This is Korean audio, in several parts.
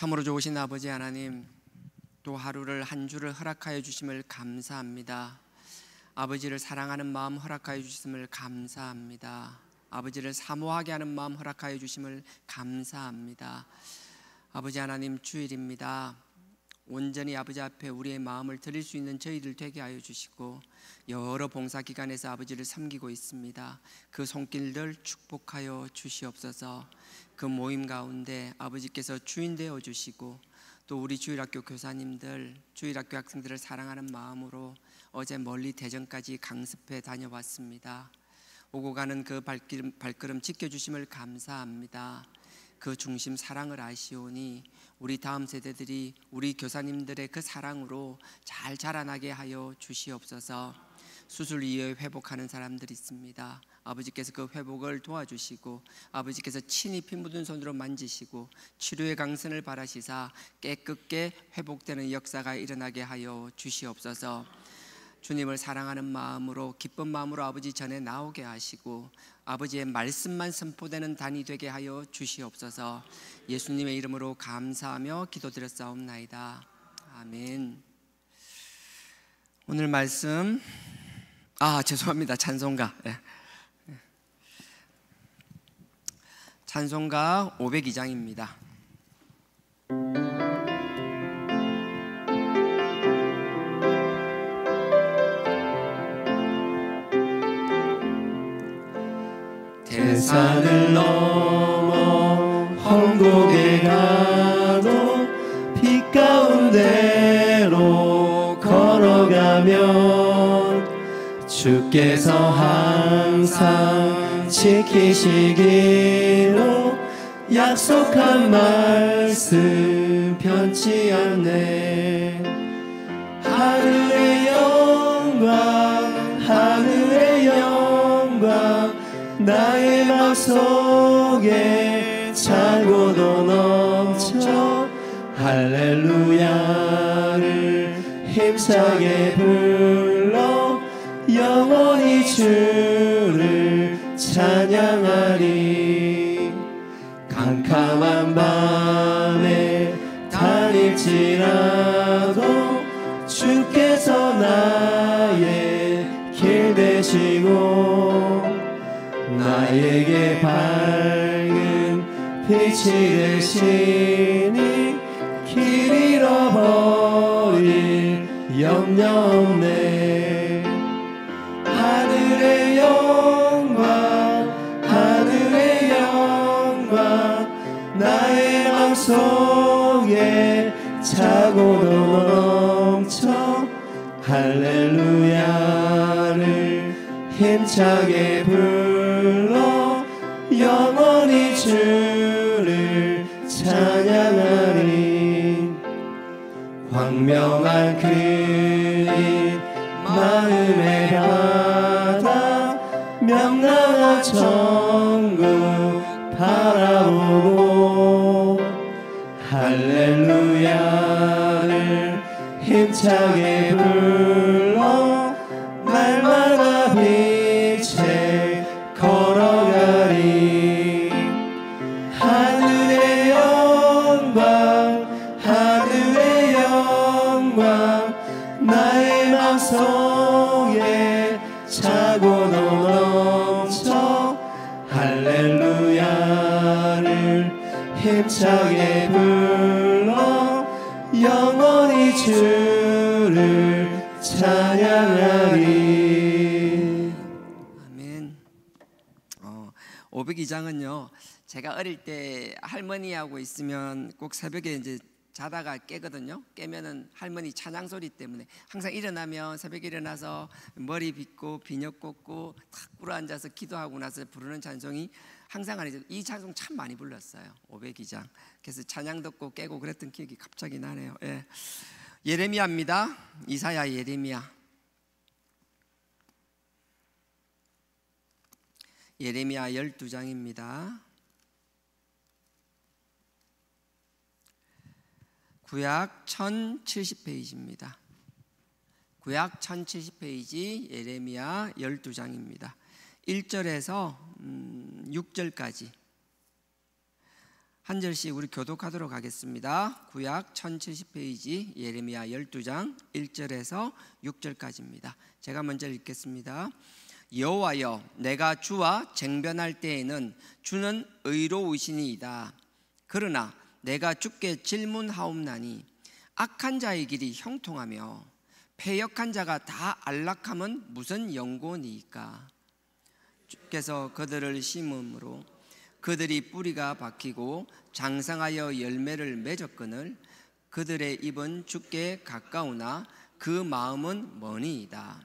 참으로 좋으신 아버지 하나님, 또 하루를 한 주를 허락하여 주심을 감사합니다. 아버지를 사랑하는 마음 허락하여 주심을 감사합니다. 아버지를 사모하게 하는 마음 허락하여 주심을 감사합니다. 아버지 하나님, 주일입니다. 온전히 아버지 앞에 우리의 마음을 드릴 수 있는 저희들 되게 하여 주시고, 여러 봉사기관에서 아버지를 섬기고 있습니다. 그 손길들 축복하여 주시옵소서. 그 모임 가운데 아버지께서 주인 되어 주시고, 또 우리 주일학교 교사님들, 주일학교 학생들을 사랑하는 마음으로 어제 멀리 대전까지 강습회 다녀왔습니다. 오고 가는 그 발걸음 지켜주심을 감사합니다. 그 중심 사랑을 아시오니 우리 다음 세대들이 우리 교사님들의 그 사랑으로 잘 자라나게 하여 주시옵소서. 수술 이후에 회복하는 사람들이 있습니다. 아버지께서 그 회복을 도와주시고, 아버지께서 친히 피 묻은 손으로 만지시고 치료의 강선을 바라시사 깨끗게 회복되는 역사가 일어나게 하여 주시옵소서. 주님을 사랑하는 마음으로, 기쁜 마음으로 아버지 전에 나오게 하시고, 아버지의 말씀만 선포되는 단이 되게 하여 주시옵소서. 예수님의 이름으로 감사하며 기도드렸사옵나이다. 아멘. 오늘 말씀, 죄송합니다. 찬송가. 찬송가 502장입니다. 대산을 넘어 험곡에 가도 빛 가운데로 걸어가면 주께서 항상 지키시기로 약속한 말씀 변치 않네. 하늘의 영광, 하늘의 영광, 나의 맘속에 차고도 넘쳐 할렐루야를 힘차게 불러 영원히 주를 찬양하리. 캄캄한 밤에 다닐지라도 주께서 나의 길 되시고 나에게 밝은 빛이 되시니 길 잃어버릴 염려 없네. 하늘의 영광, 하늘의 영광, 나의 맘속에 차고도 넘쳐 할렐루야를 힘차게 불러 영원히 주를 찬양하리. 광명한 그의 마음의 바다 명랑한 천국 바라보고 할렐루야를 힘차게 불러 날마다 빛에 걸어가리. 하늘의 영광, 하늘의 영광, 나의 맘속에 차고도 넘쳐 할렐루야를 힘차게 불러 영원히 주를 찬양하리. 아멘. 502장은요, 제가 어릴 때 할머니하고 있으면 꼭 새벽에 이제 자다가 깨거든요. 깨면은 할머니 찬양 소리 때문에 항상 일어나면, 새벽에 일어나서 머리 빗고 비녀 꽂고 탁 꿇어 앉아서 기도하고 나서 부르는 찬송이 항상 아니죠. 이 찬송 참 많이 불렀어요. 502장. 그래서 찬양 듣고 깨고 그랬던 기억이 갑자기 나네요. 예. 예레미야입니다. 이사야, 예레미야. 예레미야 12장입니다. 구약 1070페이지입니다. 구약 1070페이지 예레미야 12장입니다. 1절에서 6절까지 한 절씩 우리 교독하도록 하겠습니다. 구약 1070페이지 예레미야 12장 1절에서 6절까지입니다. 제가 먼저 읽겠습니다. 여호와여, 내가 주와 쟁변할 때에는 주는 의로우시니이다. 그러나 내가 주께 질문하옵나니 악한 자의 길이 형통하며 패역한 자가 다 안락함은 무슨 연고니이까? 주께서 그들을 심음으로 그들이 뿌리가 박히고 장성하여 열매를 맺었거늘 그들의 입은 주께 가까우나 그 마음은 머니이다.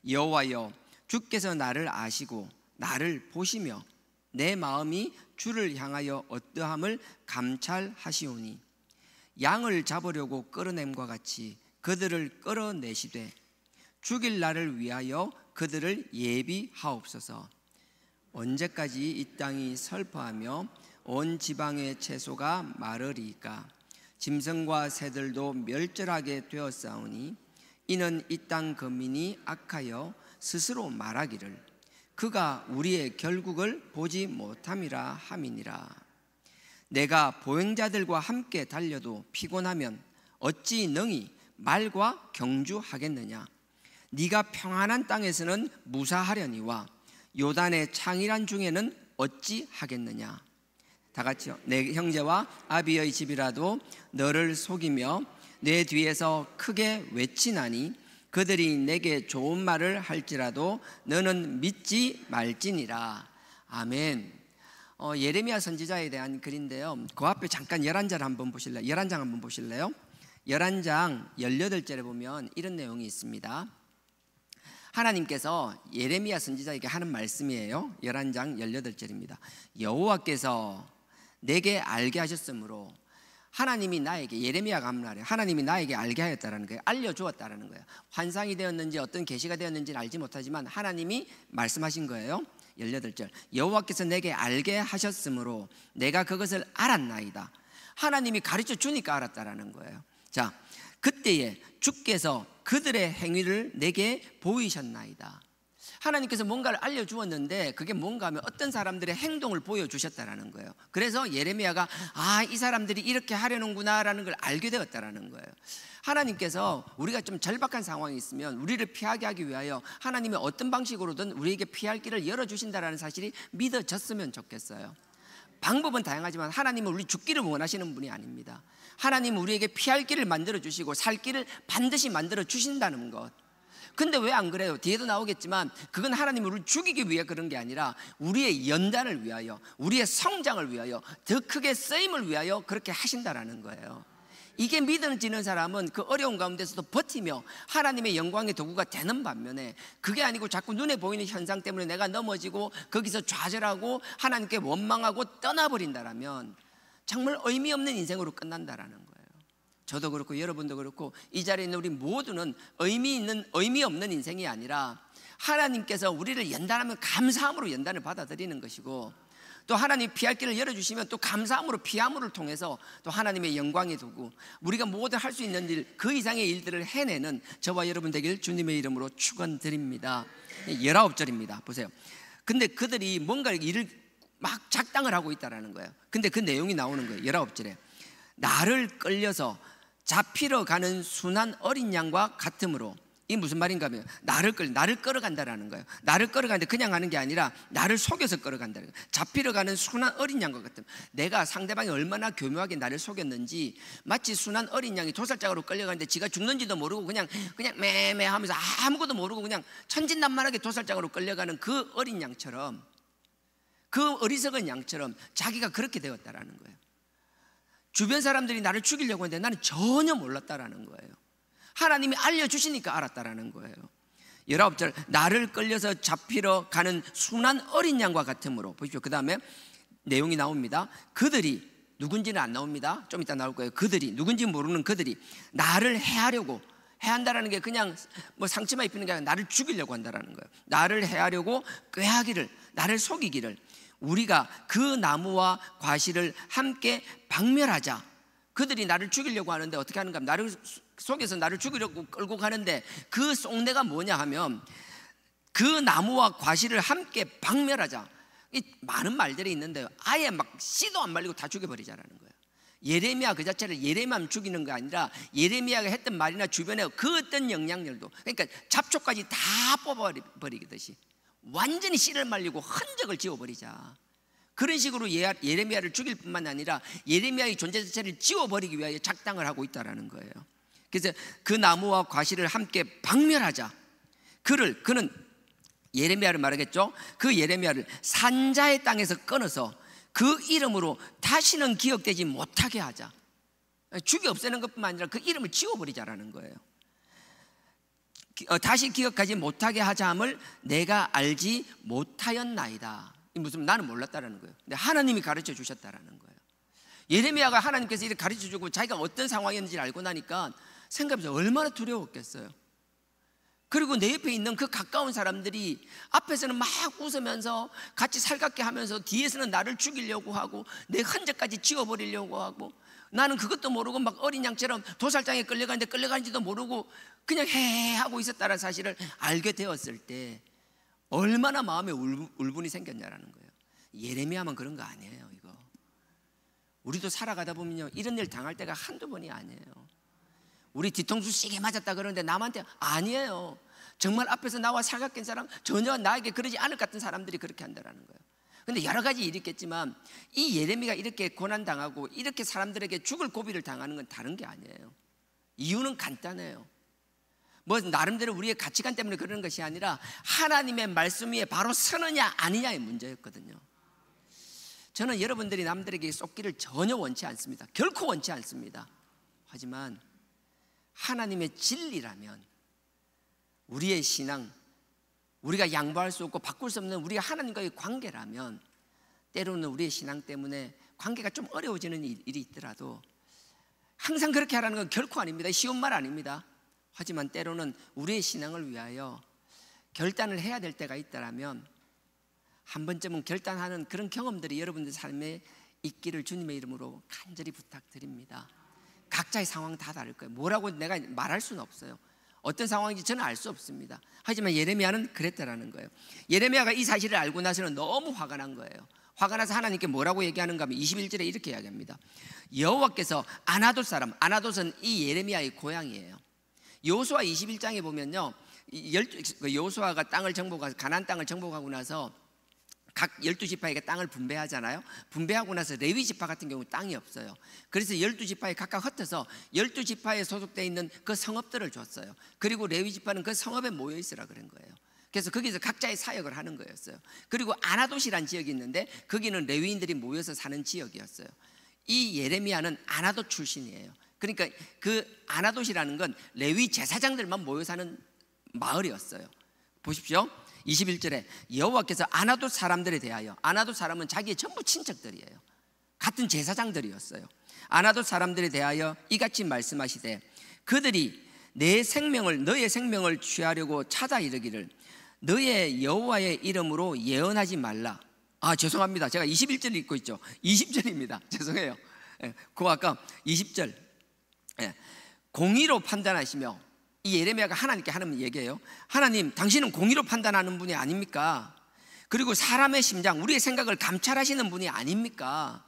여호와여, 주께서 나를 아시고 나를 보시며 내 마음이 주를 향하여 어떠함을 감찰하시오니 양을 잡으려고 끌어냄과 같이 그들을 끌어내시되 죽일 날을 위하여 그들을 예비하옵소서. 언제까지 이 땅이 슬퍼하며 온 지방의 채소가 마르리까? 짐승과 새들도 멸절하게 되었사오니 이는 이 땅 거민이 악하여 스스로 말하기를 그가 우리의 결국을 보지 못함이라 함이니라. 내가 보행자들과 함께 달려도 피곤하면 어찌 능히 말과 경주하겠느냐? 네가 평안한 땅에서는 무사하려니와 요단의 창이란 중에는 어찌 하겠느냐? 다 같이요. 내 형제와 아비의 집이라도 너를 속이며 내 뒤에서 크게 외치나니 그들이 내게 좋은 말을 할지라도 너는 믿지 말지니라. 아멘. 예레미야 선지자에 대한 글인데요. 그 앞에 잠깐 11장 한번 보실래요? 11장 한번 보실래요? 11장 18절에 보면 이런 내용이 있습니다. 하나님께서 예레미야 선지자에게 하는 말씀이에요. 11장 18절입니다. 여호와께서 내게 알게 하셨으므로, 하나님이 나에게, 예레미야가 한 말이에요. 하나님이 나에게 알게 하였다라는 거예요. 알려주었다라는 거예요. 환상이 되었는지 어떤 계시가 되었는지는 알지 못하지만 하나님이 말씀하신 거예요. 18절, 여호와께서 내게 알게 하셨으므로 내가 그것을 알았나이다. 하나님이 가르쳐 주니까 알았다라는 거예요. 자, 그때에 주께서 그들의 행위를 내게 보이셨나이다. 하나님께서 뭔가를 알려주었는데 그게 뭔가 하면 어떤 사람들의 행동을 보여주셨다라는 거예요. 그래서 예레미야가 이 사람들이 이렇게 하려는구나 라는 걸 알게 되었다라는 거예요. 하나님께서 우리가 좀 절박한 상황이 있으면 우리를 피하게 하기 위하여 하나님이 어떤 방식으로든 우리에게 피할 길을 열어주신다라는 사실이 믿어졌으면 좋겠어요. 방법은 다양하지만 하나님은 우리 죽기를 원하시는 분이 아닙니다. 하나님은 우리에게 피할 길을 만들어 주시고 살 길을 반드시 만들어 주신다는 것. 근데 왜 안 그래요? 뒤에도 나오겠지만 그건 하나님을 우리를 죽이기 위해 그런 게 아니라 우리의 연단을 위하여, 우리의 성장을 위하여, 더 크게 쓰임을 위하여 그렇게 하신다라는 거예요. 이게 믿어지는 사람은 그 어려운 가운데서도 버티며 하나님의 영광의 도구가 되는 반면에, 그게 아니고 자꾸 눈에 보이는 현상 때문에 내가 넘어지고 거기서 좌절하고 하나님께 원망하고 떠나버린다라면 정말 의미 없는 인생으로 끝난다라는 거예요. 저도 그렇고 여러분도 그렇고 이 자리에 있는 우리 모두는 의미 없는 인생이 아니라 하나님께서 우리를 연단하면 감사함으로 연단을 받아들이는 것이고, 또 하나님 피할 길을 열어주시면 또 감사함으로 피함을 통해서 또 하나님의 영광이 두고 우리가 모두 할 수 있는 일, 그 이상의 일들을 해내는 저와 여러분 되길 주님의 이름으로 축원드립니다. 19절입니다. 보세요. 근데 그들이 뭔가 일을 막 작당을 하고 있다라는 거예요. 근데 그 내용이 나오는 거예요. 19절에 나를 끌려서 잡히러 가는 순한 어린 양과 같으므로, 이 무슨 말인가 하면 나를 끌어간다라는 거예요. 나를 끌어가는데 그냥 가는 게 아니라 나를 속여서 끌어간다는 거예요. 잡히러 가는 순한 어린 양과 같으면, 내가 상대방이 얼마나 교묘하게 나를 속였는지, 마치 순한 어린 양이 도살장으로 끌려가는데 지가 죽는지도 모르고 그냥 매매하면서 아무것도 모르고 그냥 천진난만하게 도살장으로 끌려가는 그 어린 양처럼, 그 어리석은 양처럼 자기가 그렇게 되었다라는 거예요. 주변 사람들이 나를 죽이려고 했는데 나는 전혀 몰랐다라는 거예요. 하나님이 알려주시니까 알았다라는 거예요. 19절, 나를 끌려서 잡히러 가는 순한 어린 양과 같으므로, 보십시오. 그 다음에 내용이 나옵니다. 그들이 누군지는 안 나옵니다. 좀 이따 나올 거예요. 그들이 누군지 모르는 그들이 나를 해하려고, 해한다라는 게 그냥 뭐 상처만 입히는 게 아니라 나를 죽이려고 한다라는 거예요. 나를 해하려고 꾀하기를, 나를 속이기를, 우리가 그 나무와 과실을 함께 박멸하자. 그들이 나를 죽이려고 하는데 어떻게 하는가 하면, 나를 속여서 나를 죽이려고 끌고 가는데 그 속내가 뭐냐 하면 그 나무와 과실을 함께 박멸하자. 이 많은 말들이 있는데요, 아예 막 씨도 안 말리고 다 죽여버리자라는 거예요. 예레미야 그 자체를 예레미야만 죽이는 게 아니라 예레미야가 했던 말이나 주변에 그 어떤 영향력도, 그러니까 잡초까지 다 뽑아버리듯이 완전히 씨를 말리고 흔적을 지워버리자. 그런 식으로 예레미야를 죽일 뿐만 아니라 예레미야의 존재 자체를 지워버리기 위하여 작당을 하고 있다는 거예요. 그래서 그 나무와 과실을 함께 박멸하자. 그는 예레미야를 말하겠죠. 그 예레미야를 산자의 땅에서 끊어서 그 이름으로 다시는 기억되지 못하게 하자. 죽이 없애는 것뿐만 아니라 그 이름을 지워버리자라는 거예요. 다시 기억하지 못하게 하자함을 내가 알지 못하였나이다. 무슨 나는 몰랐다라는 거예요. 근데 하나님이 가르쳐 주셨다라는 거예요. 예레미야가 하나님께서 이렇게 가르쳐 주고 자기가 어떤 상황이었는지 알고 나니까 생각해보세요. 얼마나 두려웠겠어요. 그리고 내 옆에 있는 그 가까운 사람들이 앞에서는 막 웃으면서 같이 살갑게 하면서 뒤에서는 나를 죽이려고 하고 내 흔적까지 지워버리려고 하고, 나는 그것도 모르고 막 어린 양처럼 도살장에 끌려가는데 끌려가는지도 모르고 그냥 하고 있었다는 사실을 알게 되었을 때 얼마나 마음에 울분이 생겼냐라는 거예요. 예레미야만 그런 거 아니에요. 이거 우리도 살아가다 보면요, 이런 일 당할 때가 한두 번이 아니에요. 우리 뒤통수 세게 맞았다 그러는데 남한테 아니에요. 정말 앞에서 나와 살갑게 한 사람, 전혀 나에게 그러지 않을 것 같은 사람들이 그렇게 한다는 거예요. 근데 여러 가지 일이 있겠지만 이 예레미야가 이렇게 고난당하고 이렇게 사람들에게 죽을 고비를 당하는 건 다른 게 아니에요. 이유는 간단해요. 뭐 나름대로 우리의 가치관 때문에 그러는 것이 아니라 하나님의 말씀 위에 바로 서느냐 아니냐의 문제였거든요. 저는 여러분들이 남들에게 쏟기를 전혀 원치 않습니다. 결코 원치 않습니다. 하지만 하나님의 진리라면, 우리의 신앙, 우리가 양보할 수 없고 바꿀 수 없는 우리가 하나님과의 관계라면, 때로는 우리의 신앙 때문에 관계가 좀 어려워지는 일이 있더라도 항상 그렇게 하라는 건 결코 아닙니다. 쉬운 말 아닙니다. 하지만 때로는 우리의 신앙을 위하여 결단을 해야 될 때가 있다라면 한 번쯤은 결단하는 그런 경험들이 여러분들 삶에 있기를 주님의 이름으로 간절히 부탁드립니다. 각자의 상황 다 다를 거예요. 뭐라고 내가 말할 수는 없어요. 어떤 상황인지 저는 알 수 없습니다. 하지만 예레미야는 그랬다라는 거예요. 예레미야가 이 사실을 알고 나서는 너무 화가 난 거예요. 화가 나서 하나님께 뭐라고 얘기하는가 하면 21절에 이렇게 이야기합니다. 여호와께서 아나돗 사람, 아나돗은 이 예레미야의 고향이에요. 여호수아 21장에 보면요, 여호수아가 땅을 정복하고 가나안 땅을 정복하고 나서 각 12지파에게 땅을 분배하잖아요. 분배하고 나서 레위지파 같은 경우 땅이 없어요. 그래서 12지파에 각각 흩어서 12지파에 소속되어 있는 그 성읍들을 줬어요. 그리고 레위지파는 그 성읍에 모여 있으라 그런 거예요. 그래서 거기서 각자의 사역을 하는 거였어요. 그리고 아나돗이라는 지역이 있는데 거기는 레위인들이 모여서 사는 지역이었어요. 이 예레미야는 아나돗 출신이에요. 그러니까 그 아나돗이라는 건 레위 제사장들만 모여 사는 마을이었어요. 보십시오. 21절에 여호와께서 아나돗 사람들에 대하여, 아나돗 사람은 자기의 전부 친척들이에요. 같은 제사장들이었어요. 아나돗 사람들에 대하여 이같이 말씀하시되 그들이 너의 생명을 취하려고 찾아 이르기를 너의 여호와의 이름으로 예언하지 말라. 죄송합니다. 제가 21절 읽고 있죠. 20절입니다. 죄송해요. 그 아까 20절 공의로 판단하시며, 이 예레미야가 하나님께 하는 얘기예요. 하나님, 당신은 공의로 판단하는 분이 아닙니까? 그리고 사람의 심장, 우리의 생각을 감찰하시는 분이 아닙니까?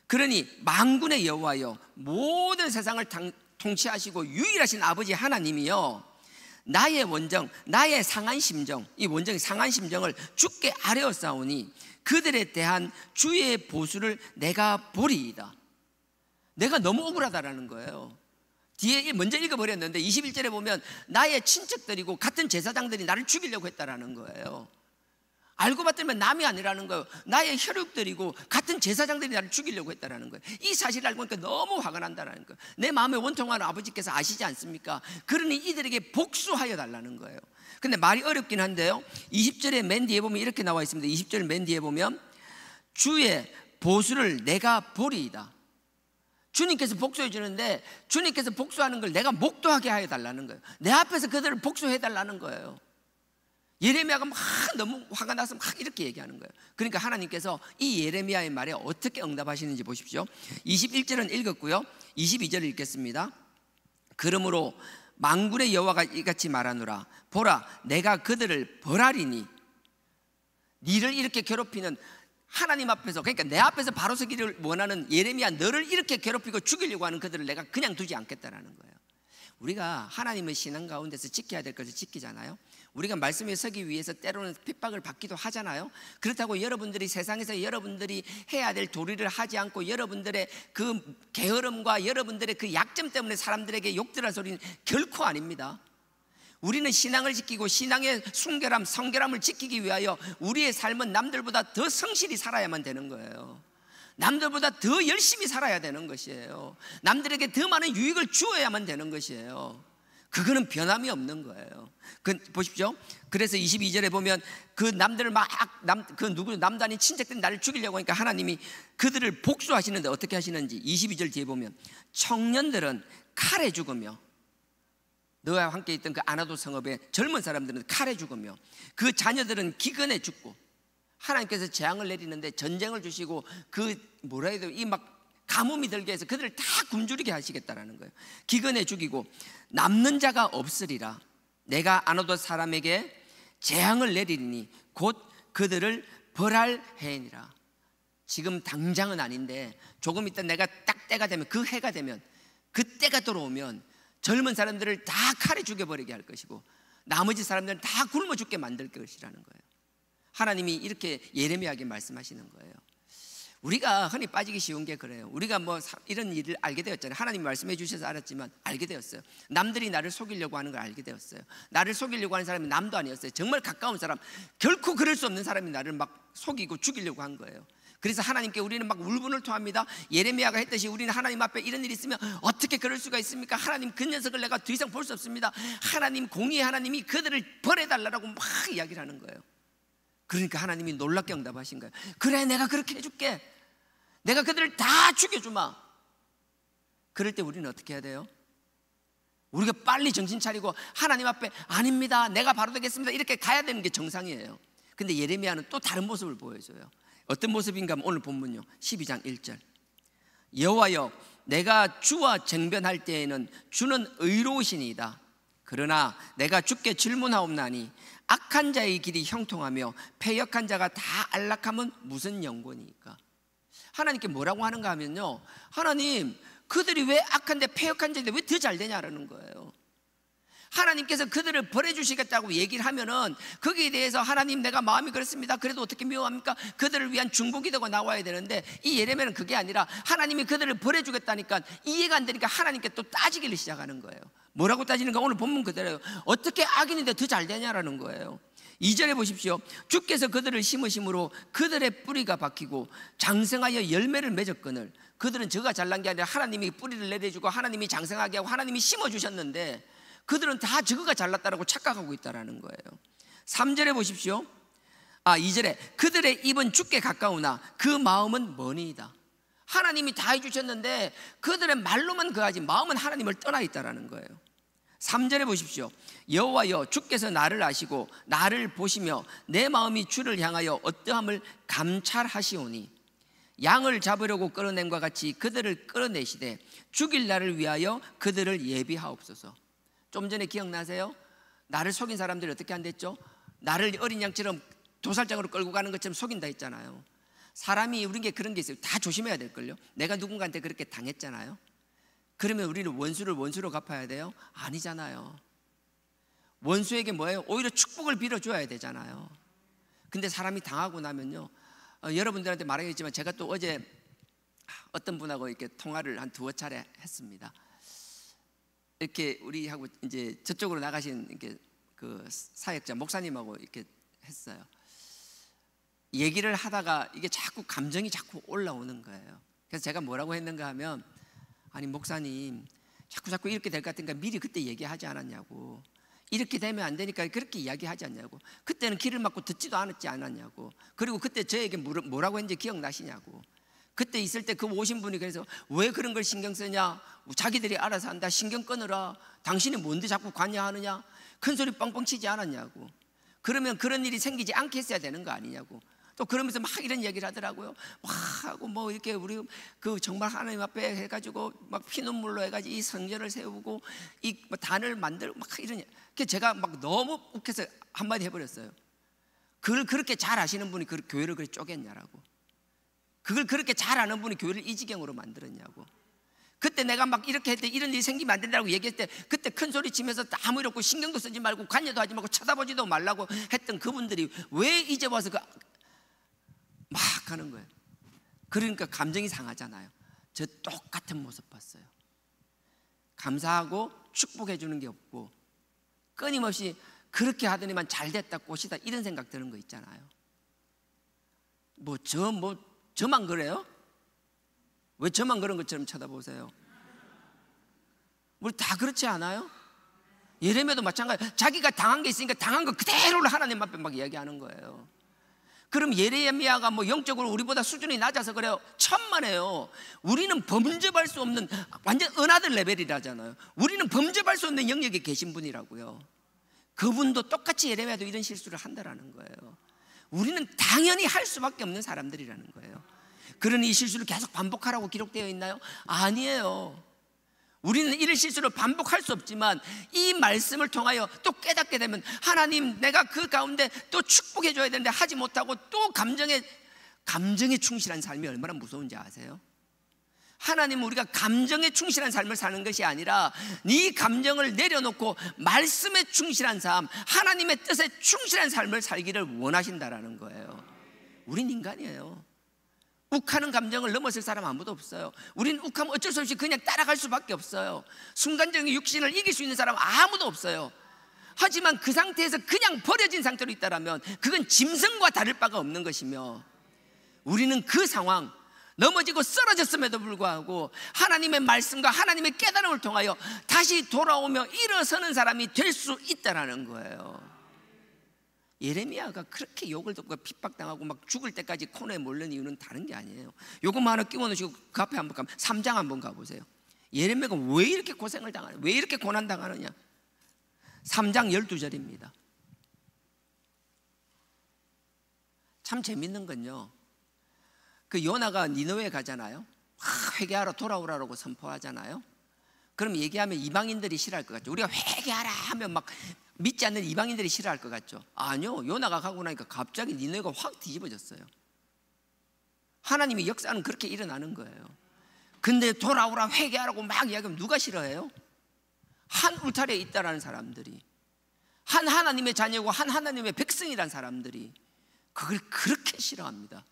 그러니 만군의 여호와여, 모든 세상을 통치하시고 유일하신 아버지 하나님이여, 나의 원정, 나의 상한 심정, 이 원정의 상한 심정을 주께 아뢰었사오니 그들에 대한 주의 보수를 내가 보리이다. 내가 너무 억울하다라는 거예요. 뒤에 먼저 읽어버렸는데 21절에 보면 나의 친척들이고 같은 제사장들이 나를 죽이려고 했다라는 거예요. 알고 봤더니 남이 아니라는 거예요. 나의 혈육들이고 같은 제사장들이 나를 죽이려고 했다라는 거예요. 이 사실을 알고 보니까 너무 화가 난다라는 거예요. 내 마음에 원통하는 아버지께서 아시지 않습니까? 그러니 이들에게 복수하여 달라는 거예요. 근데 말이 어렵긴 한데요, 20절에 맨 뒤에 보면 이렇게 나와 있습니다. 20절 맨 뒤에 보면 주의 보수를 내가 보리이다. 주님께서 복수해 주는데 주님께서 복수하는 걸 내가 목도하게 하여 달라는 거예요. 내 앞에서 그들을 복수해 달라는 거예요. 예레미야가 막 너무 화가 나서 막 이렇게 얘기하는 거예요. 그러니까 하나님께서 이 예레미야의 말에 어떻게 응답하시는지 보십시오. 21절은 읽었고요, 22절을 읽겠습니다. 그러므로 만군의 여호와가 이같이 말하노라. 보라, 내가 그들을 벌하리니 니를 이렇게 괴롭히는 하나님 앞에서, 그러니까 내 앞에서 바로 서기를 원하는 예레미야, 너를 이렇게 괴롭히고 죽이려고 하는 그들을 내가 그냥 두지 않겠다라는 거예요. 우리가 하나님의 신앙 가운데서 지켜야 될 것을 지키잖아요. 우리가 말씀에 서기 위해서 때로는 핍박을 받기도 하잖아요. 그렇다고 여러분들이 세상에서 여러분들이 해야 될 도리를 하지 않고 여러분들의 그 게으름과 여러분들의 그 약점 때문에 사람들에게 욕들할 소리는 결코 아닙니다. 우리는 신앙을 지키고 신앙의 순결함, 성결함을 지키기 위하여 우리의 삶은 남들보다 더 성실히 살아야만 되는 거예요. 남들보다 더 열심히 살아야 되는 것이에요. 남들에게 더 많은 유익을 주어야만 되는 것이에요. 그거는 변함이 없는 거예요. 보십시오. 그래서 22절에 보면 그 남들을 남단이 친척들이 나를 죽이려고 하니까 하나님이 그들을 복수하시는데 어떻게 하시는지 22절 뒤에 보면 청년들은 칼에 죽으며, 너와 함께 있던 그 아나도 성읍의 젊은 사람들은 칼에 죽으며 그 자녀들은 기근에 죽고, 하나님께서 재앙을 내리는데 전쟁을 주시고 그 뭐라 해야 돼요? 이 막 가뭄이 들게 해서 그들을 다 굶주리게 하시겠다라는 거예요. 기근에 죽이고 남는 자가 없으리라. 내가 아나도 사람에게 재앙을 내리니 곧 그들을 벌할 해니라. 지금 당장은 아닌데 조금 있다 내가 딱 때가 되면, 그 해가 되면, 그 때가 들어오면 젊은 사람들을 다 칼에 죽여버리게 할 것이고 나머지 사람들은 다 굶어 죽게 만들 것이라는 거예요. 하나님이 이렇게 예레미야에게 말씀하시는 거예요. 우리가 흔히 빠지기 쉬운 게 그래요. 우리가 뭐 이런 일을 알게 되었잖아요. 하나님 말씀해 주셔서 알았지만 알게 되었어요. 남들이 나를 속이려고 하는 걸 알게 되었어요. 나를 속이려고 하는 사람이 남도 아니었어요. 정말 가까운 사람, 결코 그럴 수 없는 사람이 나를 막 속이고 죽이려고 한 거예요. 그래서 하나님께 우리는 막 울분을 토합니다. 예레미야가 했듯이 우리는 하나님 앞에 이런 일이 있으면 어떻게 그럴 수가 있습니까? 하나님, 그 녀석을 내가 더 이상 볼 수 없습니다. 하나님, 공의의 하나님이 그들을 벌해달라고 막 이야기를 하는 거예요. 그러니까 하나님이 놀랍게 응답하신 거예요. 그래, 내가 그렇게 해줄게. 내가 그들을 다 죽여주마. 그럴 때 우리는 어떻게 해야 돼요? 우리가 빨리 정신 차리고 하나님 앞에 아닙니다, 내가 바로 되겠습니다, 이렇게 가야 되는 게 정상이에요. 근데 예레미야는 또 다른 모습을 보여줘요. 어떤 모습인가 하면 오늘 본문요 12장 1절, 여호와여 내가 주와 쟁변할 때에는 주는 의로우시니이다. 그러나 내가 주께 질문하옵나니 악한 자의 길이 형통하며 패역한 자가 다 안락함은 무슨 영권이니까. 하나님께 뭐라고 하는가 하면요, 하나님, 그들이 왜 악한데 패역한 자인데 왜 더 잘 되냐라는 거예요. 하나님께서 그들을 벌해주시겠다고 얘기를 하면은 거기에 대해서 하나님, 내가 마음이 그렇습니다, 그래도 어떻게 미워합니까? 그들을 위한 중복이 되고 나와야 되는데 이 예레미야는 그게 아니라 하나님이 그들을 벌해주겠다니까 이해가 안 되니까 하나님께 또 따지기를 시작하는 거예요. 뭐라고 따지는가? 오늘 본문 그대로예요. 어떻게 악인인데 더 잘 되냐라는 거예요. 2절에 보십시오. 주께서 그들을 심으심으로 그들의 뿌리가 박히고 장성하여 열매를 맺었거늘. 그들은 저가 잘난 게 아니라 하나님이 뿌리를 내려주고 하나님이 장성하게 하고 하나님이 심어주셨는데 그들은 다 저거가 잘났다라고 착각하고 있다라는 거예요. 3절에 보십시오. 2절에 그들의 입은 주께 가까우나 그 마음은 머니이다. 하나님이 다 해주셨는데 그들의 말로만 거하지 마음은 하나님을 떠나 있다라는 거예요. 3절에 보십시오. 여호와여 주께서 나를 아시고 나를 보시며 내 마음이 주를 향하여 어떠함을 감찰하시오니 양을 잡으려고 끌어낸과 같이 그들을 끌어내시되 죽일 날을 위하여 그들을 예비하옵소서. 좀 전에 기억나세요? 나를 속인 사람들이 어떻게 한댔죠? 나를 어린 양처럼 도살장으로 끌고 가는 것처럼 속인다 했잖아요. 사람이 우리에게 그런 게 있어요. 다 조심해야 될걸요. 내가 누군가한테 그렇게 당했잖아요. 그러면 우리는 원수를 원수로 갚아야 돼요? 아니잖아요. 원수에게 뭐예요? 오히려 축복을 빌어줘야 되잖아요. 근데 사람이 당하고 나면요, 여러분들한테 말하겠지만 제가 또 어제 어떤 분하고 이렇게 통화를 한 두어 차례 했습니다. 이렇게 우리하고 이제 저쪽으로 나가신 이렇게 그 사역자 목사님하고 이렇게 했어요. 얘기를 하다가 이게 자꾸 감정이 자꾸 올라오는 거예요. 그래서 제가 뭐라고 했는가 하면, 아니 목사님, 자꾸 이렇게 될 것 같으니까 미리 그때 얘기하지 않았냐고. 이렇게 되면 안 되니까 그렇게 이야기하지 않냐고. 그때는 귀를 막고 듣지도 않았냐고. 그리고 그때 저에게 뭐라고 했는지 기억나시냐고. 그때 있을 때 그 오신 분이 그래서 왜 그런 걸 신경 쓰냐, 자기들이 알아서 한다, 신경 끊으라, 당신이 뭔데 자꾸 관여하느냐, 큰소리 뻥뻥 치지 않았냐고. 그러면 그런 일이 생기지 않게 했어야 되는 거 아니냐고. 또 그러면서 막 이런 얘기를 하더라고요. 막 하고 뭐 이렇게 우리 그 정말 하나님 앞에 해가지고 막 피눈물로 해가지고 이 성전을 세우고 이 단을 만들고 막 이런. 제가 막 너무 욱해서 한마디 해버렸어요. 그걸 그렇게 잘 아시는 분이 그 교회를 그렇게 쪼갰냐라고. 그걸 그렇게 잘 아는 분이 교회를 이 지경으로 만들었냐고. 그때 내가 막 이렇게 했을 때 이런 일이 생기면 안 된다고 얘기했을 때 그때 큰 소리 치면서 아무 일 없고 신경도 쓰지 말고 관여도 하지 말고 쳐다보지도 말라고 했던 그분들이 왜 이제 와서 막 하는 거예요. 그러니까 감정이 상하잖아요. 저 똑같은 모습 봤어요. 감사하고 축복해 주는 게 없고 끊임없이 그렇게 하더니만 잘 됐다 꽃이다 이런 생각 드는 거 있잖아요. 저만 그래요? 왜 저만 그런 것처럼 쳐다보세요? 우리 다 그렇지 않아요? 예레미야도 마찬가지. 자기가 당한 게 있으니까 당한 거 그대로를 하나님 앞에 막 이야기하는 거예요. 그럼 예레미야가 영적으로 우리보다 수준이 낮아서 그래요? 천만에요. 우리는 범접할 수 없는 완전 은하들 레벨이라잖아요. 우리는 범접할 수 없는 영역에 계신 분이라고요. 그분도 똑같이 예레미야도 이런 실수를 한다라는 거예요. 우리는 당연히 할 수밖에 없는 사람들이라는 거예요. 그러니 이 실수를 계속 반복하라고 기록되어 있나요? 아니에요. 우리는 이런 실수를 반복할 수 없지만 이 말씀을 통하여 또 깨닫게 되면 하나님 내가 그 가운데 또 축복해 줘야 되는데 하지 못하고 또 감정에 충실한 삶이 얼마나 무서운지 아세요? 하나님은 우리가 감정에 충실한 삶을 사는 것이 아니라 네 감정을 내려놓고 말씀에 충실한 삶, 하나님의 뜻에 충실한 삶을 살기를 원하신다라는 거예요. 우린 인간이에요. 욱하는 감정을 넘어설 사람 아무도 없어요. 우리는 욱하면 어쩔 수 없이 그냥 따라갈 수밖에 없어요. 순간적인 육신을 이길 수 있는 사람 아무도 없어요. 하지만 그 상태에서 그냥 버려진 상태로 있다라면 그건 짐승과 다를 바가 없는 것이며, 우리는 그 상황, 넘어지고 쓰러졌음에도 불구하고 하나님의 말씀과 하나님의 깨달음을 통하여 다시 돌아오며 일어서는 사람이 될 수 있다라는 거예요. 예레미야가 그렇게 욕을 듣고 핍박당하고 막 죽을 때까지 코너에 몰는 이유는 다른 게 아니에요. 요것만 하나 끼워 넣으시고 그 앞에 한번 가면 3장 한번 가보세요. 예레미야가 왜 이렇게 고생을 당하냐, 왜 이렇게 고난당하느냐. 3장 12절입니다 참 재밌는 건요, 그 요나가 니느웨에 가잖아요. 회개하러 돌아오라고 선포하잖아요. 그럼 얘기하면 이방인들이 싫어할 것 같죠. 우리가 회개하라 하면 막 믿지 않는 이방인들이 싫어할 것 같죠. 아니요, 요나가 가고 나니까 갑자기 니느웨가 확 뒤집어졌어요. 하나님의 역사는 그렇게 일어나는 거예요. 근데 돌아오라 회개하라고 막 이야기하면 누가 싫어해요? 한 울타리에 있다라는 사람들이, 한 하나님의 자녀고 한 하나님의 백성이란 사람들이 그걸 그렇게 싫어합니다.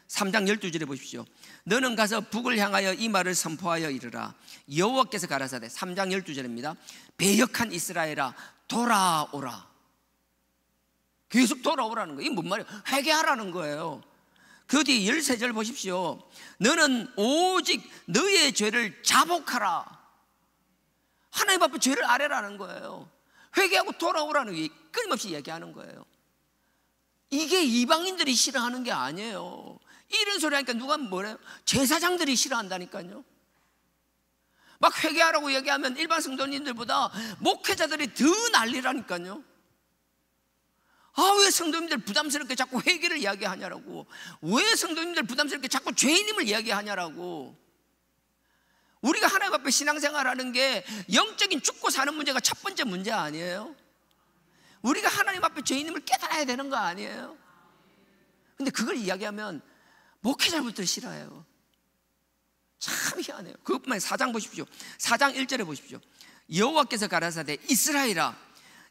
3장 12절에 보십시오. 너는 가서 북을 향하여 이 말을 선포하여 이르라. 여호와께서 가라사대. 3장 12절입니다. 배역한 이스라엘아 돌아오라. 계속 돌아오라는 거예요. 이게 뭔 말이에요? 회개하라는 거예요. 그 뒤에 13절 보십시오. 너는 오직 너의 죄를 자복하라. 하나님 앞에 죄를 아뢰라는 거예요. 회개하고 돌아오라는 게 끊임없이 얘기하는 거예요. 이게 이방인들이 싫어하는 게 아니에요. 이런 소리 하니까 누가 뭐래요? 제사장들이 싫어한다니까요. 막 회개하라고 얘기하면 일반 성도님들보다 목회자들이 더 난리라니까요. 왜 성도님들 부담스럽게 자꾸 회개를 이야기하냐라고, 왜 성도님들 부담스럽게 자꾸 죄인임을 이야기하냐라고. 우리가 하나님 앞에 신앙생활하는 게 영적인 죽고 사는 문제가 첫 번째 문제 아니에요? 우리가 하나님 앞에 죄인임을 깨달아야 되는 거 아니에요? 근데 그걸 이야기하면 목회자부터 싫어해요. 참 희한해요. 그것뿐만 아니라 4장 보십시오. 4장 1절에 보십시오. 여호와께서 가라사대 이스라엘아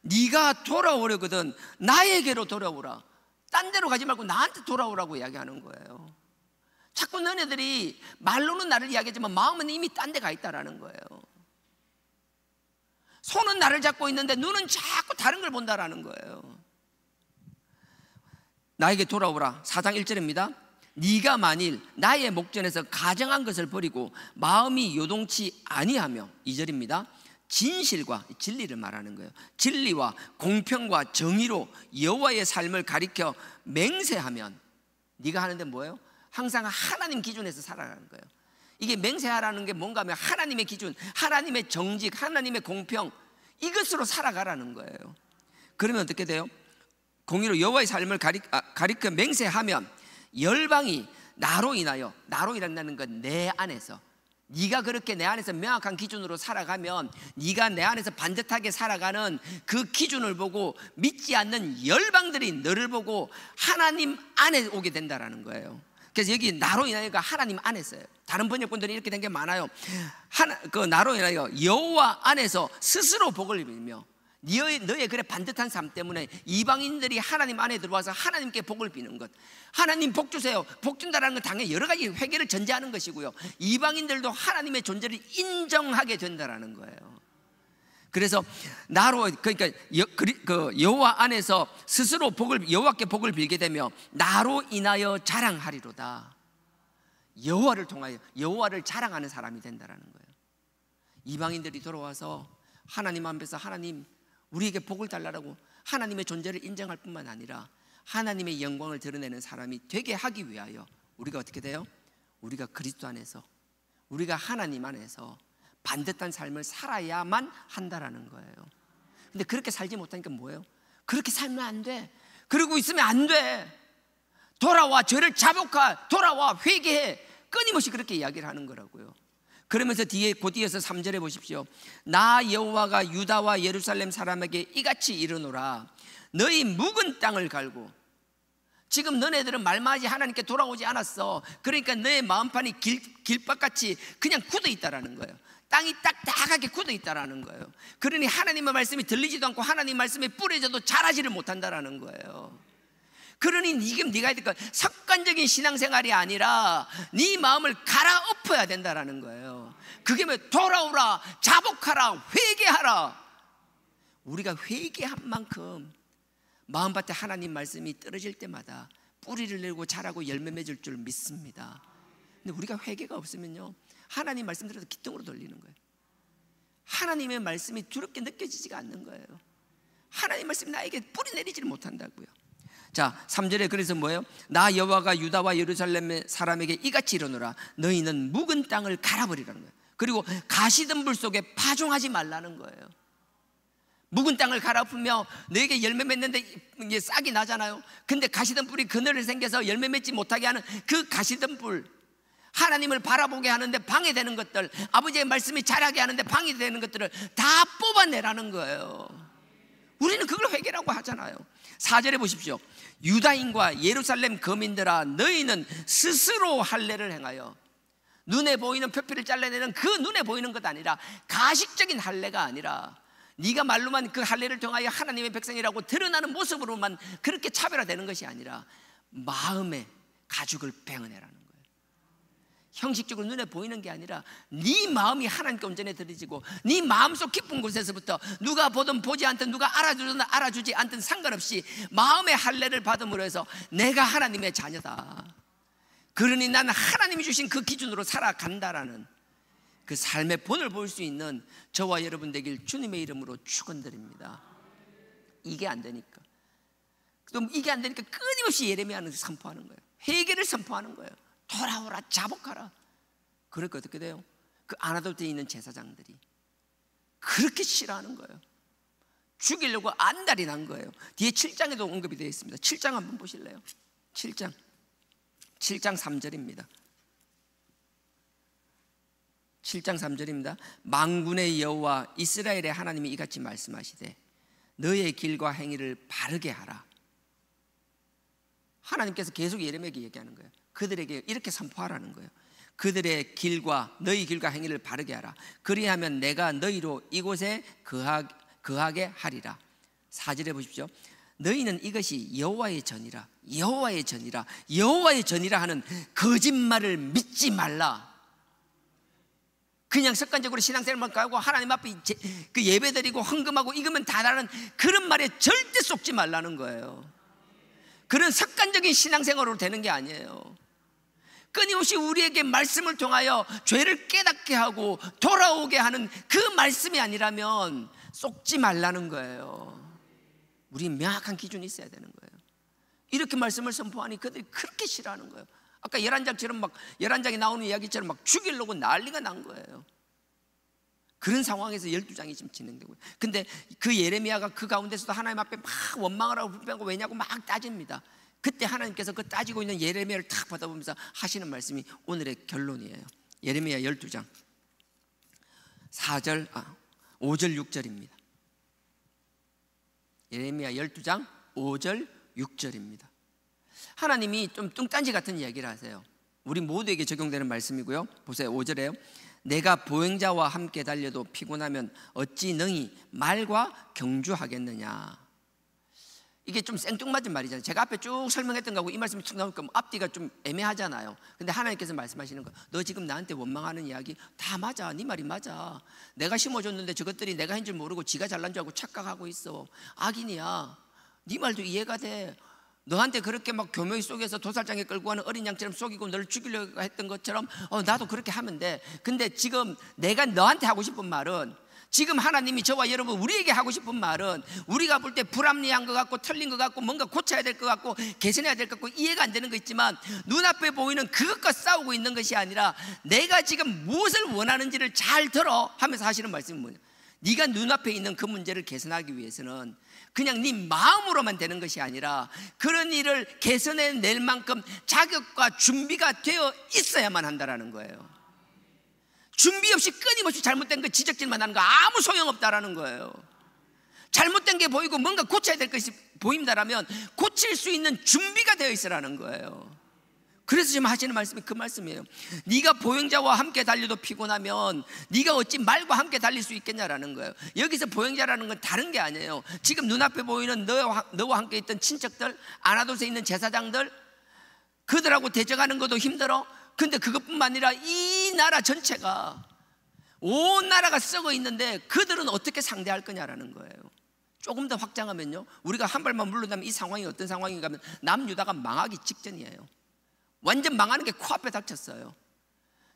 네가 돌아오려거든 나에게로 돌아오라. 딴 데로 가지 말고 나한테 돌아오라고 이야기하는 거예요. 자꾸 너네들이 말로는 나를 이야기하지만 마음은 이미 딴 데 가 있다라는 거예요. 손은 나를 잡고 있는데 눈은 자꾸 다른 걸 본다라는 거예요. 나에게 돌아오라. 4장 1절입니다. 네가 만일 나의 목전에서 가정한 것을 버리고 마음이 요동치 아니하며, 2절입니다. 진실과 진리를 말하는 거예요. 진리와 공평과 정의로 여호와의 삶을 가리켜 맹세하면, 네가 하는데 뭐예요? 항상 하나님 기준에서 살아가는 거예요. 이게 맹세하라는 게 뭔가 하면 하나님의 기준, 하나님의 정직, 하나님의 공평, 이것으로 살아가라는 거예요. 그러면 어떻게 돼요? 공의로 여호와의 삶을 가리켜 맹세하면 열방이 나로 인하여, 나로 일한다는 건 내 안에서, 네가 그렇게 내 안에서 명확한 기준으로 살아가면 네가 내 안에서 반듯하게 살아가는 그 기준을 보고 믿지 않는 열방들이 너를 보고 하나님 안에 오게 된다라는 거예요. 그래서 여기 나로 인하여가 하나님 안에 써요. 다른 번역본들이 이렇게 된 게 많아요. 나로 인하여 여호와 안에서 스스로 복을 빌며, 너의 그래 반듯한 삶 때문에 이방인들이 하나님 안에 들어와서 하나님께 복을 비는 것. 하나님 복 주세요. 복 준다는 건 당연히 여러 가지 회개를 전제하는 것이고요, 이방인들도 하나님의 존재를 인정하게 된다라는 거예요. 그래서 나로, 그러니까 여호와 안에서 스스로 여호와께 복을 빌게 되며 나로 인하여 자랑하리로다. 여호와를 통하여 여호와를 자랑하는 사람이 된다라는 거예요. 이방인들이 돌아와서 하나님 앞에서 하나님 우리에게 복을 달라고 하나님의 존재를 인정할 뿐만 아니라 하나님의 영광을 드러내는 사람이 되게 하기 위하여 우리가 어떻게 돼요? 우리가 그리스도 안에서, 우리가 하나님 안에서 반듯한 삶을 살아야만 한다라는 거예요. 근데 그렇게 살지 못하니까 뭐예요? 그렇게 살면 안 돼. 그러고 있으면 안 돼. 돌아와, 죄를 자복하, 돌아와, 회개해. 끊임없이 그렇게 이야기를 하는 거라고요. 그러면서 곧 이어서 3절에 보십시오. 나 여호와가 유다와 예루살렘 사람에게 이같이 이르노라. 너희 묵은 땅을 갈고, 지금 너네들은 말마지 하나님께 돌아오지 않았어. 그러니까 너의 마음판이 길바같이 그냥 굳어 있다라는 거예요. 땅이 딱딱하게 굳어 있다라는 거예요. 그러니 하나님의 말씀이 들리지도 않고 하나님 말씀이 뿌려져도 자라지를 못한다라는 거예요. 그러니 지금 네가 해야 될 건 습관적인 신앙생활이 아니라 네 마음을 갈아엎어야 된다라는 거예요. 그게 뭐 돌아오라, 자복하라, 회개하라. 우리가 회개한 만큼 마음밭에 하나님 말씀이 떨어질 때마다 뿌리를 내고 자라고 열매 맺을 줄 믿습니다. 근데 우리가 회개가 없으면요, 하나님 말씀 들어서 기똥으로 돌리는 거예요. 하나님의 말씀이 두렵게 느껴지지가 않는 거예요. 하나님 말씀이 나에게 뿌리 내리지를 못한다고요. 자, 3절에 그래서 뭐예요? 나 여호와가 유다와 예루살렘 사람에게 이같이 이르노라. 너희는 묵은 땅을 갈아버리라는 거예요. 그리고 가시덤불 속에 파종하지 말라는 거예요. 묵은 땅을 갈아엎으며 너에게 열매 맺는데 이게 싹이 나잖아요. 근데 가시덤불이 그늘을 생겨서 열매 맺지 못하게 하는 그 가시덤불, 하나님을 바라보게 하는데 방해되는 것들, 아버지의 말씀이 자라게 하는데 방해되는 것들을 다 뽑아내라는 거예요. 우리는 그걸 회개라고 하잖아요. 4절에 보십시오. 유다인과 예루살렘 거민들아, 너희는 스스로 할례를 행하여, 눈에 보이는 표피를 잘라내는 그 눈에 보이는 것 아니라 가식적인 할례가 아니라 네가 말로만 그 할례를 통하여 하나님의 백성이라고 드러나는 모습으로만 그렇게 차별화되는 것이 아니라 마음의 가죽을 베어내라는 거예요. 형식적으로 눈에 보이는 게 아니라 네 마음이 하나님께 온전히 드려지고 네 마음속 깊은 곳에서부터 누가 보든 보지 않든 누가 알아주든 알아주지 않든 상관없이 마음의 할례를 받음으로 해서 내가 하나님의 자녀다. 그러니 나는 하나님이 주신 그 기준으로 살아간다라는 그 삶의 본을 볼 수 있는 저와 여러분 되길 주님의 이름으로 축원드립니다. 이게 안 되니까, 또 이게 안 되니까 끊임없이 예레미야는 선포하는 거예요. 회개를 선포하는 거예요. 돌아오라, 자복하라. 그러니까 어떻게 돼요? 그 아나돌트에 있는 제사장들이 그렇게 싫어하는 거예요. 죽이려고 안달이 난 거예요. 뒤에 7장에도 언급이 되어 있습니다. 7장 한번 보실래요? 7장 3절입니다. 7장 3절입니다. 만군의 여호와 이스라엘의 하나님이 이같이 말씀하시되 너의 길과 행위를 바르게 하라. 하나님께서 계속 예레미야에게 얘기하는 거예요. 그들에게 이렇게 선포하라는 거예요. 그들의 길과 너희 길과 행위를 바르게 하라. 그리하면 내가 너희로 이곳에 거하게 하리라. 4절에 보십시오. 너희는 이것이 여호와의 전이라, 여호와의 전이라, 여호와의 전이라 하는 거짓말을 믿지 말라. 그냥 습관적으로 신앙생활만 가고 하나님 앞에 그 예배드리고 헌금하고 이거면 다라는 그런 말에 절대 속지 말라는 거예요. 그런 습관적인 신앙생활로 되는 게 아니에요. 끊임없이 우리에게 말씀을 통하여 죄를 깨닫게 하고 돌아오게 하는 그 말씀이 아니라면 속지 말라는 거예요. 우리 명확한 기준이 있어야 되는 거예요. 이렇게 말씀을 선포하니 그들이 그렇게 싫어하는 거예요. 아까 11장처럼 막 11장에 나오는 이야기처럼 막 죽이려고 난리가 난 거예요. 그런 상황에서 12장이 지금 진행되고요. 근데 그 예레미야가 그 가운데서도 하나님 앞에 막 원망을 하고 불평하고 왜냐고 막 따집니다. 그때 하나님께서 그 따지고 있는 예레미야를 탁 받아보면서 하시는 말씀이 오늘의 결론이에요. 예레미야 12장 5절 6절입니다. 예레미야 12장 5절 6절입니다. 하나님이 좀 뚱딴지 같은 이야기를 하세요. 우리 모두에게 적용되는 말씀이고요. 보세요. 5절에요. 내가 보행자와 함께 달려도 피곤하면 어찌 능히 말과 경주하겠느냐. 이게 좀 생뚱맞은 말이잖아요. 제가 앞에 쭉 설명했던 거하고 이 말씀이 쭉 나오니까 앞뒤가 좀 애매하잖아요. 근데 하나님께서 말씀하시는 거, 너 지금 나한테 원망하는 이야기 다 맞아. 네 말이 맞아. 내가 심어줬는데 저것들이 내가 한 줄 모르고 지가 잘난 줄 알고 착각하고 있어. 악인이야. 네 말도 이해가 돼. 너한테 그렇게 막 교묘히 속에서 도살장에 끌고 가는 어린 양처럼 속이고 너를 죽이려고 했던 것처럼 나도 그렇게 하면 돼. 근데 지금 내가 너한테 하고 싶은 말은, 지금 하나님이 저와 여러분 우리에게 하고 싶은 말은, 우리가 볼 때 불합리한 것 같고 틀린 것 같고 뭔가 고쳐야 될 것 같고 개선해야 될 것 같고 이해가 안 되는 거 있지만 눈앞에 보이는 그것과 싸우고 있는 것이 아니라 내가 지금 무엇을 원하는지를 잘 들어 하면서 하시는 말씀이 뭐냐, 네가 눈앞에 있는 그 문제를 개선하기 위해서는 그냥 네 마음으로만 되는 것이 아니라 그런 일을 개선해낼 만큼 자격과 준비가 되어 있어야만 한다라는 거예요. 준비 없이 끊임없이 잘못된 거 지적질만 하는 거 아무 소용없다라는 거예요. 잘못된 게 보이고 뭔가 고쳐야 될 것이 보인다라면 고칠 수 있는 준비가 되어 있으라는 거예요. 그래서 지금 하시는 말씀이 그 말씀이에요. 네가 보행자와 함께 달려도 피곤하면 네가 어찌 말과 함께 달릴 수 있겠냐라는 거예요. 여기서 보행자라는 건 다른 게 아니에요. 지금 눈앞에 보이는 너와 함께 있던 친척들, 아나돗에 있는 제사장들, 그들하고 대적하는 것도 힘들어. 근데 그것뿐만 아니라 이 나라 전체가, 온 나라가 썩어 있는데 그들은 어떻게 상대할 거냐라는 거예요. 조금 더 확장하면요, 우리가 한 발만 물러나면 이 상황이 어떤 상황인가 하면 남유다가 망하기 직전이에요. 완전 망하는 게 코앞에 닥쳤어요.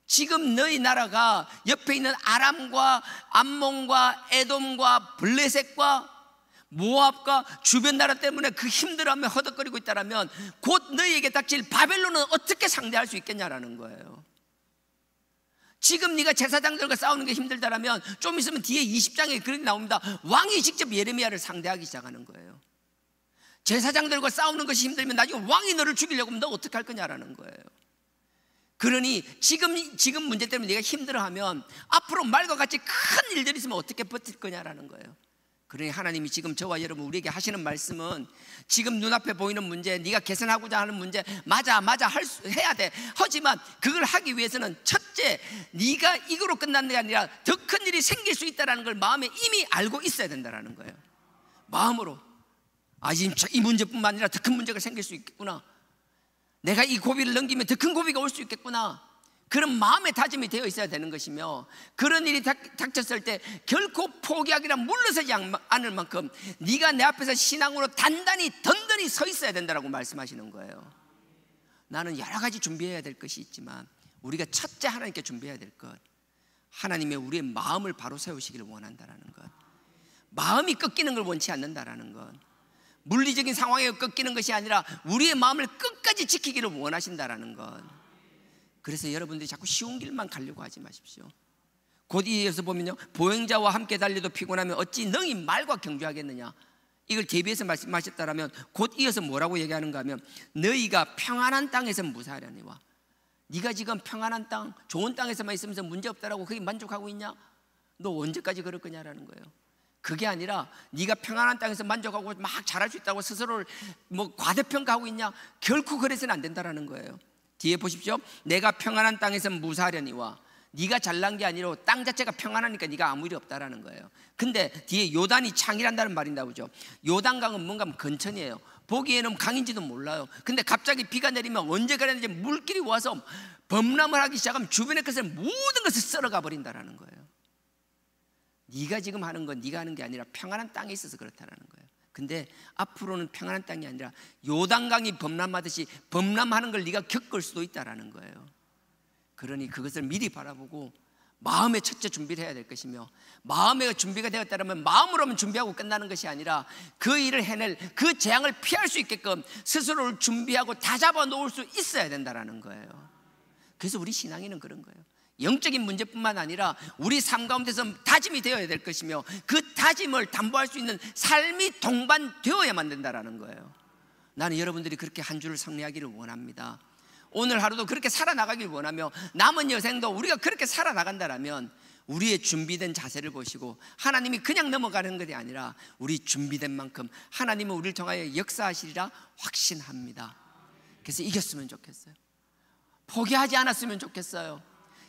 지금 너희 나라가 옆에 있는 아람과 암몬과 에돔과 블레셋과 모압과 주변 나라 때문에 그 힘들어하며 허덕거리고 있다라면 곧 너희에게 닥칠 바벨론은 어떻게 상대할 수 있겠냐라는 거예요. 지금 네가 제사장들과 싸우는 게 힘들다라면 좀 있으면 뒤에 20장에 그렇게 나옵니다. 왕이 직접 예레미야를 상대하기 시작하는 거예요. 제사장들과 싸우는 것이 힘들면 나중에 왕이 너를 죽이려고 하면 너 어떻게 할 거냐라는 거예요. 그러니 지금 문제 때문에 네가 힘들어하면 앞으로 말과 같이 큰 일들이 있으면 어떻게 버틸 거냐라는 거예요. 그러니 하나님이 지금 저와 여러분 우리에게 하시는 말씀은, 지금 눈앞에 보이는 문제, 네가 개선하고자 하는 문제, 맞아 해야 돼. 하지만 그걸 하기 위해서는 첫째, 네가 이거로 끝나는 게 아니라 더 큰 일이 생길 수 있다는 걸 마음에 이미 알고 있어야 된다는 거예요. 마음으로, 이 문제뿐만 아니라 더 큰 문제가 생길 수 있겠구나, 내가 이 고비를 넘기면 더 큰 고비가 올 수 있겠구나, 그런 마음의 다짐이 되어 있어야 되는 것이며, 그런 일이 닥쳤을 때 결코 포기하기나 물러서지 않을 만큼 네가 내 앞에서 신앙으로 단단히 든든히 서 있어야 된다고 말씀하시는 거예요. 나는 여러 가지 준비해야 될 것이 있지만 우리가 첫째 하나님께 준비해야 될 것, 하나님의 우리의 마음을 바로 세우시기를 원한다라는 것, 마음이 꺾이는 걸 원치 않는다라는 것, 물리적인 상황에 꺾이는 것이 아니라 우리의 마음을 끝까지 지키기를 원하신다라는 것. 그래서 여러분들이 자꾸 쉬운 길만 가려고 하지 마십시오. 곧 이어서 보면요, 보행자와 함께 달려도 피곤하면 어찌 능히 말과 경주하겠느냐. 이걸 대비해서 말씀하셨다라면 곧 이어서 뭐라고 얘기하는가 하면, 너희가 평안한 땅에서 무사하려니와. 네가 지금 평안한 땅, 좋은 땅에서만 있으면서 문제없다라고 그게 만족하고 있냐? 너 언제까지 그럴 거냐라는 거예요. 그게 아니라 네가 평안한 땅에서 만족하고 막 잘할 수 있다고 스스로를 과대평가하고 있냐? 결코 그래서는 안 된다라는 거예요. 뒤에 보십시오. 내가 평안한 땅에서 무사하려니와. 네가 잘난 게 아니라 땅 자체가 평안하니까 네가 아무 일이 없다라는 거예요. 근데 뒤에 요단이 창이란다는 말이 나오죠. 요단강은 뭔가 근천이에요. 보기에는 강인지도 몰라요. 근데 갑자기 비가 내리면 언제 가는지 물길이 와서 범람을 하기 시작하면 주변의 것을 모든 것을 썰어가 버린다라는 거예요. 네가 지금 하는 건 네가 하는 게 아니라 평안한 땅에 있어서 그렇다라는 거예요. 근데 앞으로는 평안한 땅이 아니라 요단강이 범람하듯이 범람하는 걸 네가 겪을 수도 있다라는 거예요. 그러니 그것을 미리 바라보고 마음의 첫째 준비를 해야 될 것이며, 마음의 준비가 되었다면 마음으로만 준비하고 끝나는 것이 아니라 그 일을 해낼, 그 재앙을 피할 수 있게끔 스스로를 준비하고 다잡아 놓을 수 있어야 된다라는 거예요. 그래서 우리 신앙인은 그런 거예요. 영적인 문제뿐만 아니라 우리 삶 가운데서 다짐이 되어야 될 것이며, 그 다짐을 담보할 수 있는 삶이 동반되어야만 된다라는 거예요. 나는 여러분들이 그렇게 한 주를 성리하기를 원합니다. 오늘 하루도 그렇게 살아나가길 원하며 남은 여생도 우리가 그렇게 살아나간다라면 우리의 준비된 자세를 보시고 하나님이 그냥 넘어가는 것이 아니라 우리 준비된 만큼 하나님은 우리를 통하여 역사하시리라 확신합니다. 그래서 이겼으면 좋겠어요. 포기하지 않았으면 좋겠어요.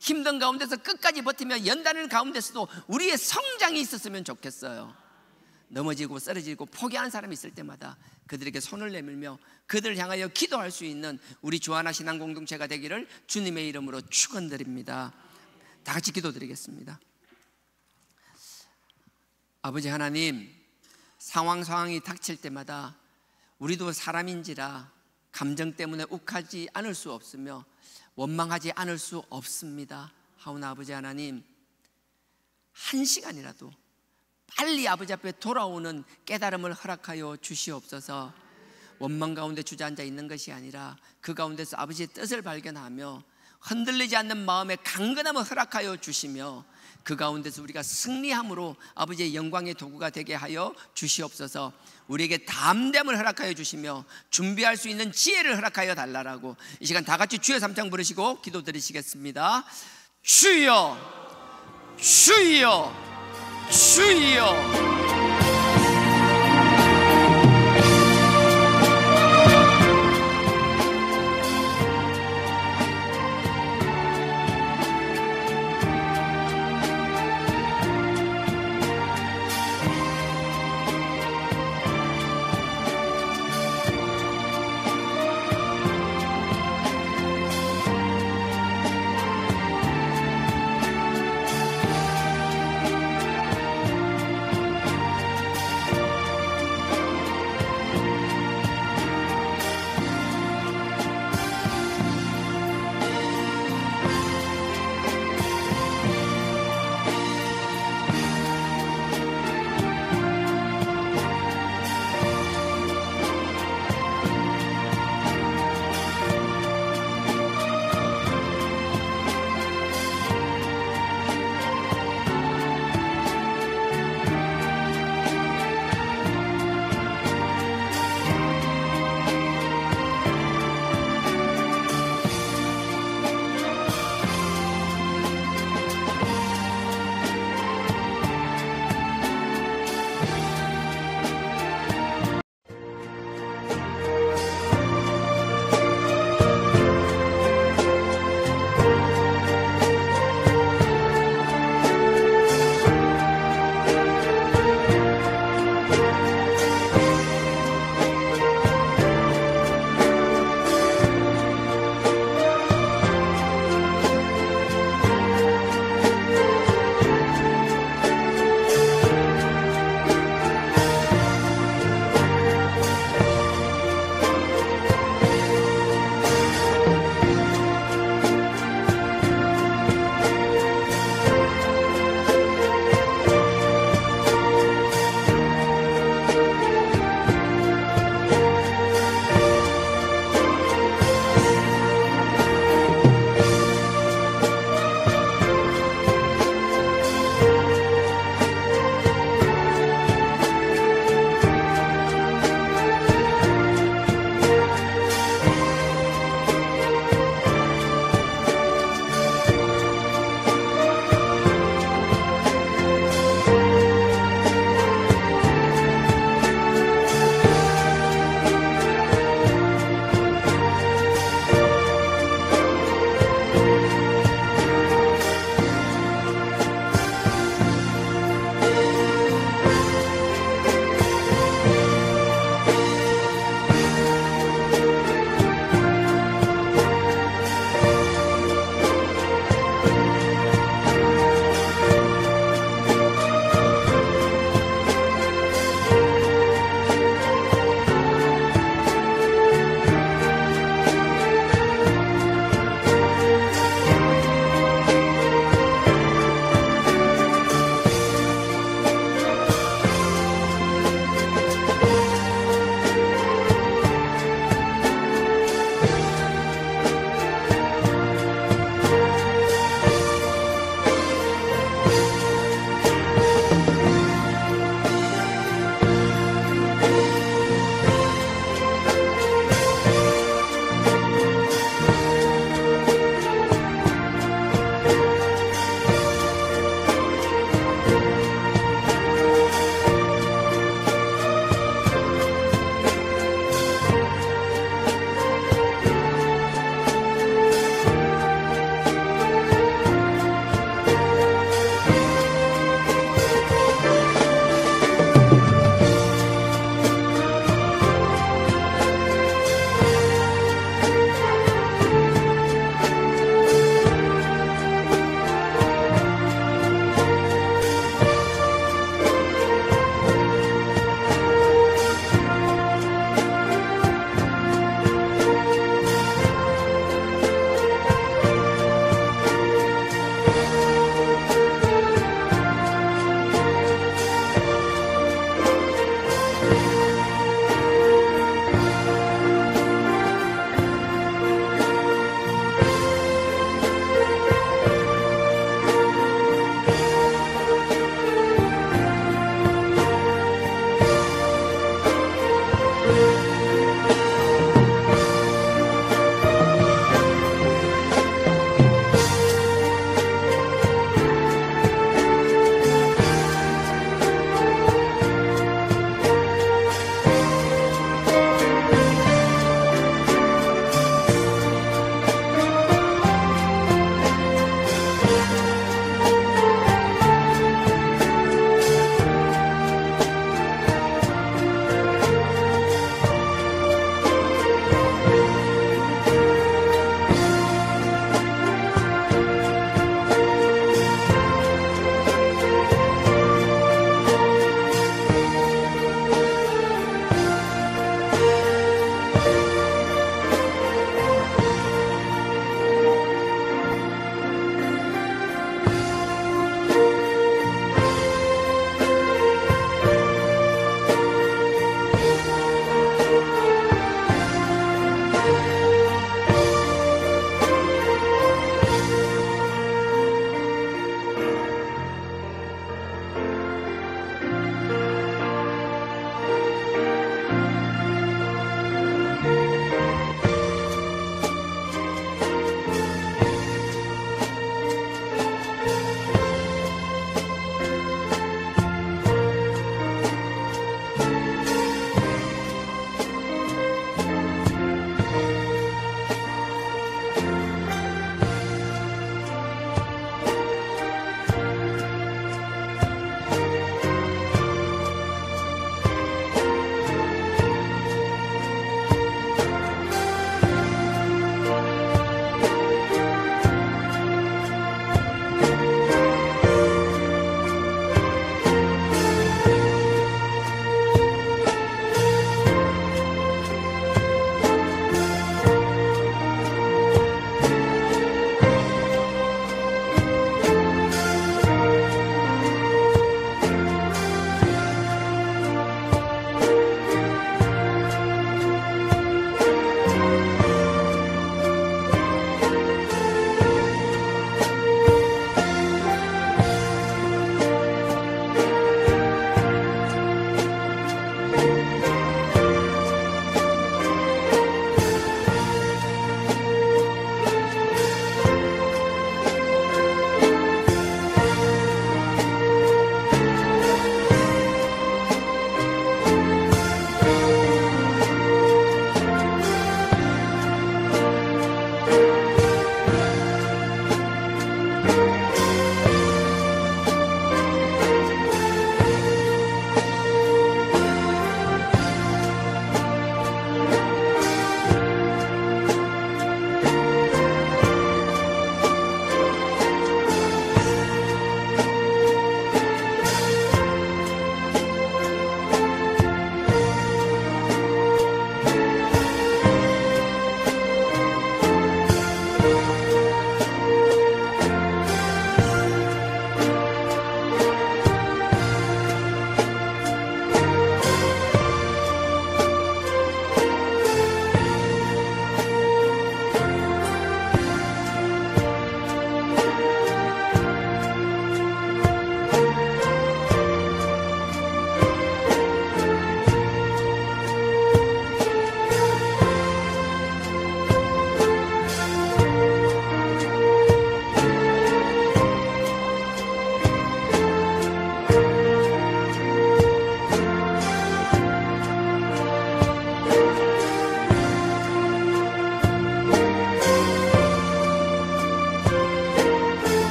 힘든 가운데서 끝까지 버티며 연단하는 가운데서도 우리의 성장이 있었으면 좋겠어요. 넘어지고 쓰러지고 포기하는 사람이 있을 때마다 그들에게 손을 내밀며 그들을 향하여 기도할 수 있는 우리 주하나 신앙 공동체가 되기를 주님의 이름으로 축원드립니다. 다 같이 기도드리겠습니다. 아버지 하나님, 상황이 닥칠 때마다 우리도 사람인지라 감정 때문에 욱하지 않을 수 없으며 원망하지 않을 수 없습니다. 하오나 아버지 하나님, 한 시간이라도 빨리 아버지 앞에 돌아오는 깨달음을 허락하여 주시옵소서. 원망 가운데 주저앉아 있는 것이 아니라 그 가운데서 아버지의 뜻을 발견하며 흔들리지 않는 마음의 강건함을 허락하여 주시며 그 가운데서 우리가 승리함으로 아버지의 영광의 도구가 되게 하여 주시옵소서. 우리에게 담됨을 허락하여 주시며 준비할 수 있는 지혜를 허락하여 달라라고 이 시간 다 같이 주여 삼창 부르시고 기도드리시겠습니다. 주여, 주여, 주여.